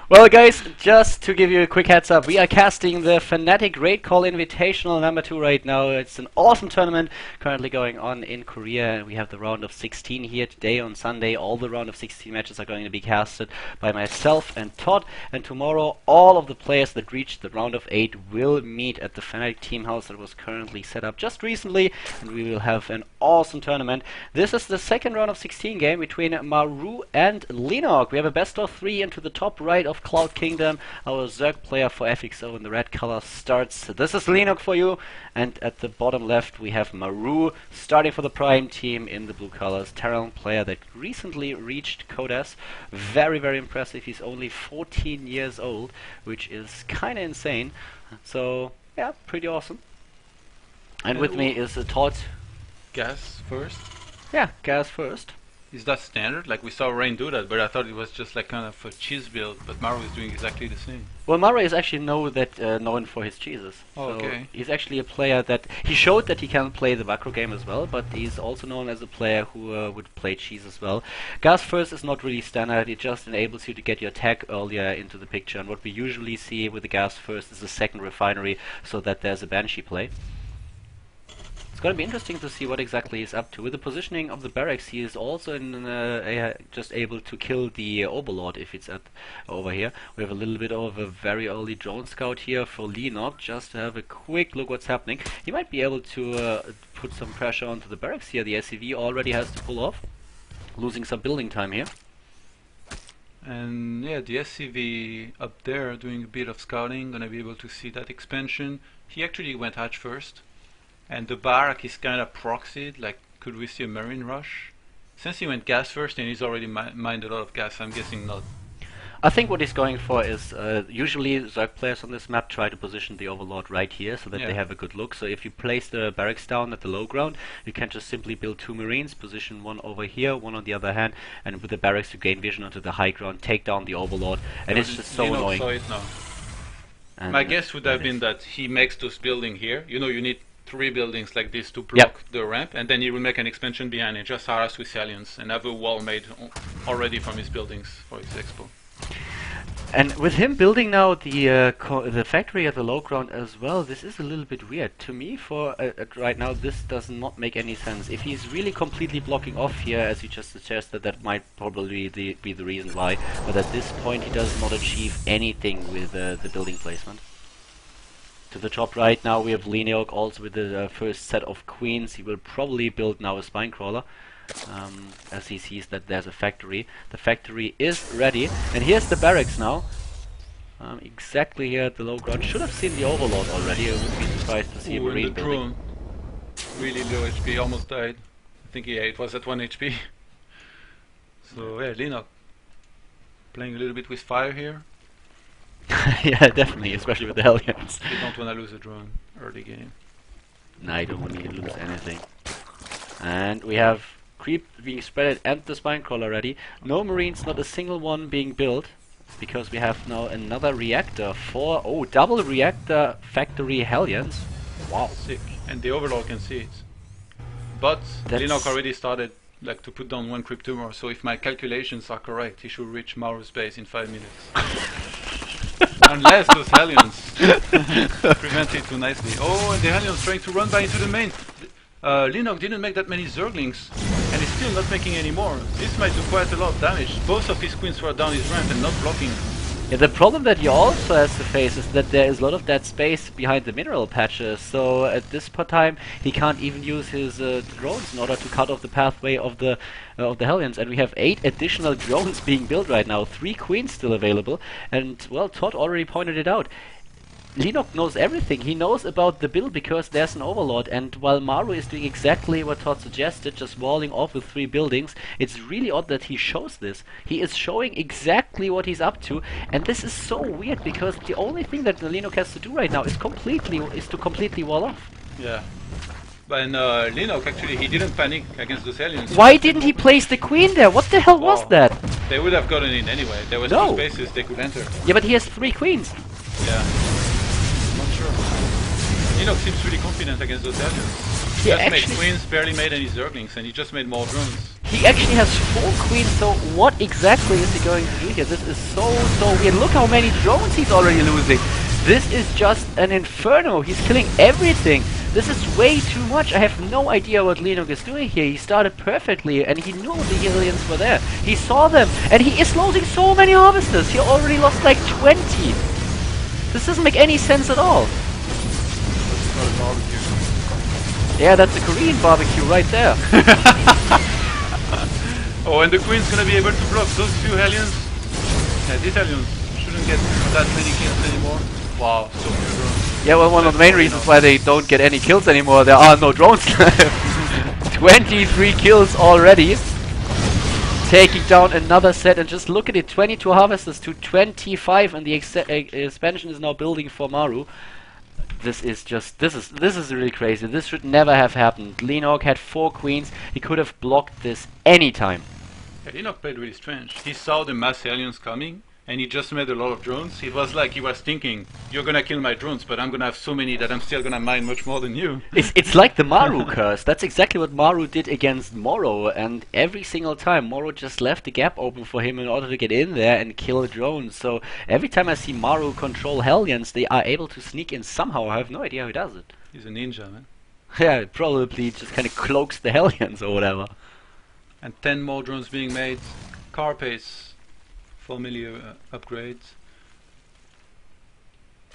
Well, guys, just to give you a quick heads up, we are casting the FnaticRaidCall Invitational #2 right now. It's an awesome tournament currently going on in Korea. We have the round of 16 here today on Sunday. All the round of 16 matches are going to be casted by myself and Todd. And tomorrow, all of the players that reached the round of 8 will meet at the Fnatic team house that was currently set up just recently. And we will have an awesome tournament. This is the second round of 16 game between Maru and Leenock. We have a best of 3 into the top right of Cloud Kingdom. Our Zerg player for FXO in the red color starts. This is Leenock for you. And at the bottom left we have Maru starting for the Prime team in the blue colors. Terran player that recently reached Codas. Very, very impressive. He's only 14 years old, which is kind of insane. So, yeah, pretty awesome. And with me is Todd. Gas first? Yeah, gas first. Is that standard? Like we saw Rain do that, but I thought it was just like kind of a cheese build, but Maru is doing exactly the same. Well, Maru is actually known for his cheeses. Oh, so okay. He's actually a player that... He showed that he can play the macro game as well, but he's also known as a player who would play cheese as well. Gas first is not really standard, it just enables you to get your tech earlier into the picture, and what we usually see with the gas first is a second refinery, so that there's a Banshee play. It's going to be interesting to see what exactly he's up to. With the positioning of the barracks, he is also just able to kill the Overlord if it's over here. We have a little bit of a very early drone scout here for Leenock, just to have a quick look what's happening. He might be able to put some pressure onto the barracks here. The SCV already has to pull off, losing some building time here. And yeah, the SCV up there doing a bit of scouting, gonna be able to see that expansion. He actually went hatch first. And the barrack is kind of proxied, like could we see a marine rush? Since he went gas first and he's already mined a lot of gas, I'm guessing not. I think what he's going for is, usually Zerg players on this map try to position the Overlord right here so that they have a good look. So if you place the barracks down at the low ground, you can just simply build 2 marines, position one over here, one on the other hand, and with the barracks you gain vision onto the high ground, take down the Overlord, and it's just so annoying. Saw it now. My guess would have been that he makes those buildings here. You know, you need 3 buildings like this to block the ramp, and then he will make an expansion behind it, just harass with Salients, and have a wall made already from his buildings for his expo. And with him building now the factory at the low ground as well, this is a little bit weird. To me, for right now, this does not make any sense. If he's really completely blocking off here, as you just suggested, that might probably be the reason why. But at this point, he does not achieve anything with the building placement. To the top right now we have Leenock also with the first set of queens. He will probably build now a spine crawler as he sees that there's a factory. The factory is ready, and here's the barracks now. Exactly here at the low ground. Should have seen the Overlord already. I would be surprised to see a marine building. Really low HP, almost died. I think it was at 1 HP. So yeah, Leenock playing a little bit with fire here. Yeah, definitely, especially with the Hellions. You don't want to lose a drone early game. No, I don't want to lose anything. And we have creep being spread and the spine crawler ready. No marines, not a single one being built, because we have now another reactor for double reactor factory Hellions. Wow, sick. And the Overlord can see it. But Leenock already started like to put down 1 creep tumor, so if my calculations are correct, he should reach Maru's base in 5 minutes. Unless those Hellions prevent it too nicely. Oh, and the Hellions trying to run by into the main. Leenock didn't make that many Zerglings, and he's still not making any more. This might do quite a lot of damage. Both of his queens were down his ramp and not blocking. Yeah, the problem that he also has to face is that there is a lot of dead space behind the mineral patches, so at this time he can't even use his drones in order to cut off the pathway of the Hellions, and we have 8 additional drones being built right now, 3 queens still available, and well, Todd already pointed it out. Leenock knows everything. He knows about the build because there's an Overlord, and while Maru is doing exactly what Todd suggested, just walling off with 3 buildings, it's really odd that he shows this. He is showing exactly what he's up to, and this is so weird because the only thing that Leenock has to do right now is to completely wall off. Yeah. But Leenock actually, he didn't panic against those aliens. Why didn't he place the queen there? What the hell was that? They would have gotten in anyway. There was 2 spaces they could enter. Yeah, but he has 3 queens. Yeah. Not sure. Leenock seems really confident against those aliens. He just made queens, barely made any Zerglings, and he just made more drones. He actually has 4 queens, so what exactly is he going to do here? This is so weird. Look how many drones he's already losing. This is just an inferno. He's killing everything. This is way too much. I have no idea what Leenock is doing here. He started perfectly and he knew the aliens were there. He saw them and he is losing so many harvesters. He already lost like 20. This doesn't make any sense at all. Yeah, that's a Korean barbecue right there. Oh, and the queen's gonna be able to block those few aliens. Yeah, these aliens shouldn't get that many kills anymore. Wow, so few drones. Yeah, well, one of the main reasons why they don't get any kills anymore, there are no drones left. 23 kills already. Taking down another set, and just look at it, 22 harvesters to 25, and the expansion is now building for Maru. This is really crazy. This should never have happened. Leenock had 4 queens. He could have blocked this anytime. Yeah, Leenock played really strange. He saw the mass aliens coming, and he just made a lot of drones. It was like he was thinking, you're gonna kill my drones, but I'm gonna have so many that I'm still gonna mine much more than you. It's like the Maru curse. That's exactly what Maru did against Moro, and every single time Moro just left the gap open for him in order to get in there and kill drones. So every time I see Maru control Hellions, they are able to sneak in somehow. I have no idea how he does it. He's a ninja, man. Yeah, it probably just kind of cloaks the Hellions or whatever. And 10 more drones being made. Car pace. Familiar upgrades.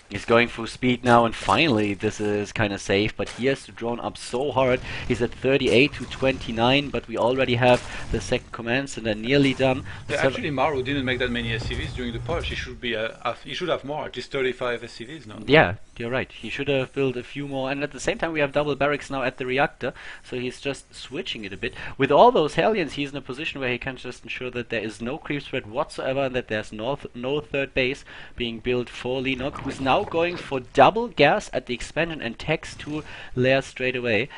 He's going full speed now, and finally this is kind of safe, but he has to drone up so hard. He's at 38 to 29, but we already have the second commands and they're nearly done. Yeah, actually Maru didn't make that many SCVs during the push. He should be he should have more, at least 35 SCVs now. Yeah, you're right. He should have built a few more, and at the same time we have double barracks now at the reactor, so he's just switching it a bit. With all those Hellions, he's in a position where he can just ensure that there is no creep spread whatsoever, and that there's no third base being built for Leenock, who's now going for double gas at the expansion and tags 2 layers straight away.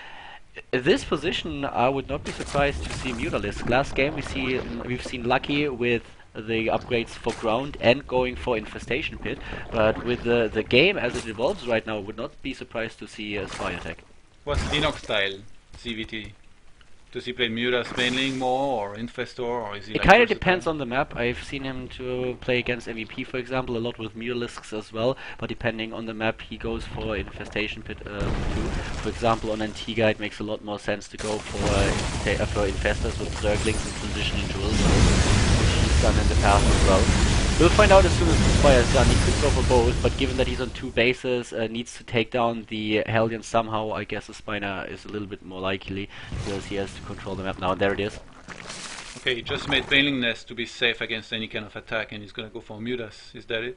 This position, I would not be surprised to see Mutalisk. Last game we've seen Lucky with the upgrades for ground and going for infestation pit, but with the game as it evolves right now, I would not be surprised to see a spy attack. What's Leenock style CVT? Does he play Mutas mainling more, or Infestor, or is he? It like kind of depends on the map. I've seen him to play against MVP, for example, a lot with Mutalisks as well, but depending on the map, he goes for Infestation Pit too. For example, on Antigua, it makes a lot more sense to go for Infestors with Zerglings and transitioning Jewels, which he's done in the past as well. We'll find out as soon as the Spire is done. He could go for both, but given that he's on 2 bases, needs to take down the Hellion somehow, I guess the Spiner is a little bit more likely, because he has to control the map now. There it is. Okay, he just made Baneling Nest to be safe against any kind of attack, and he's gonna go for Mutas. Is that it?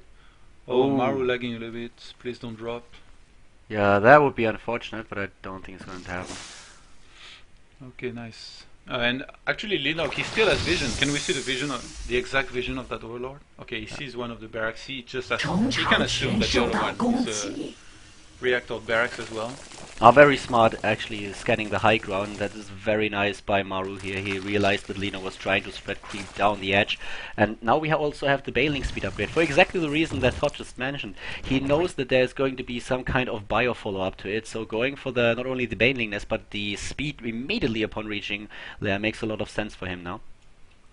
Oh, Maru lagging a little bit. Please don't drop. Yeah, that would be unfortunate, but I don't think it's going to happen. Okay, nice. And actually Leenock, he still has vision. Can we see the vision, the exact vision of that Overlord? Okay, he sees one of the barracks. He just has, he can assume that the other one is a reactor barracks as well. Are very smart, actually, scanning the high ground. That is very nice by Maru here. He realized that Leenock was trying to spread creep down the edge. And now we also have the bailing speed upgrade, for exactly the reason that Todd just mentioned. He knows that there's going to be some kind of bio follow-up to it, so going for the not only the bailing nest, but the speed immediately upon reaching there makes a lot of sense for him now.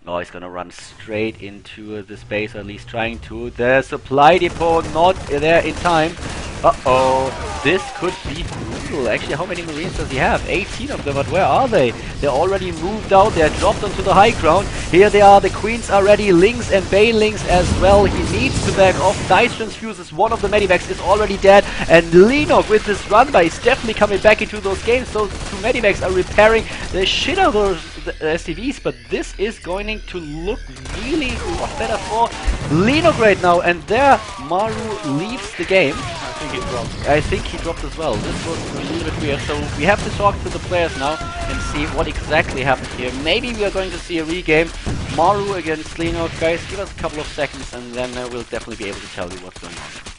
Oh, he's gonna run straight into this base, or at least trying to. The supply depot not there in time. Uh-oh, this could be brutal. Actually, how many Marines does he have? 18 of them, but where are they? They're already moved out, they're dropped onto the high ground. Here they are, the Queens are ready, Lynx and Banelings as well. He needs to back off. Dice Transfuses, one of the Medivacs is already dead, and Leenock with this run by is definitely coming back into those games. Those 2 Medivacs are repairing the shit out of those SCVs, but this is going to look really better for Leenock right now, and there Maru leaves the game. I think he dropped as well. This was a little bit weird, so we have to talk to the players now and see what exactly happened here. Maybe we are going to see a regame. Maru against Leenock. Guys, give us a couple of seconds and then we'll definitely be able to tell you what's going on.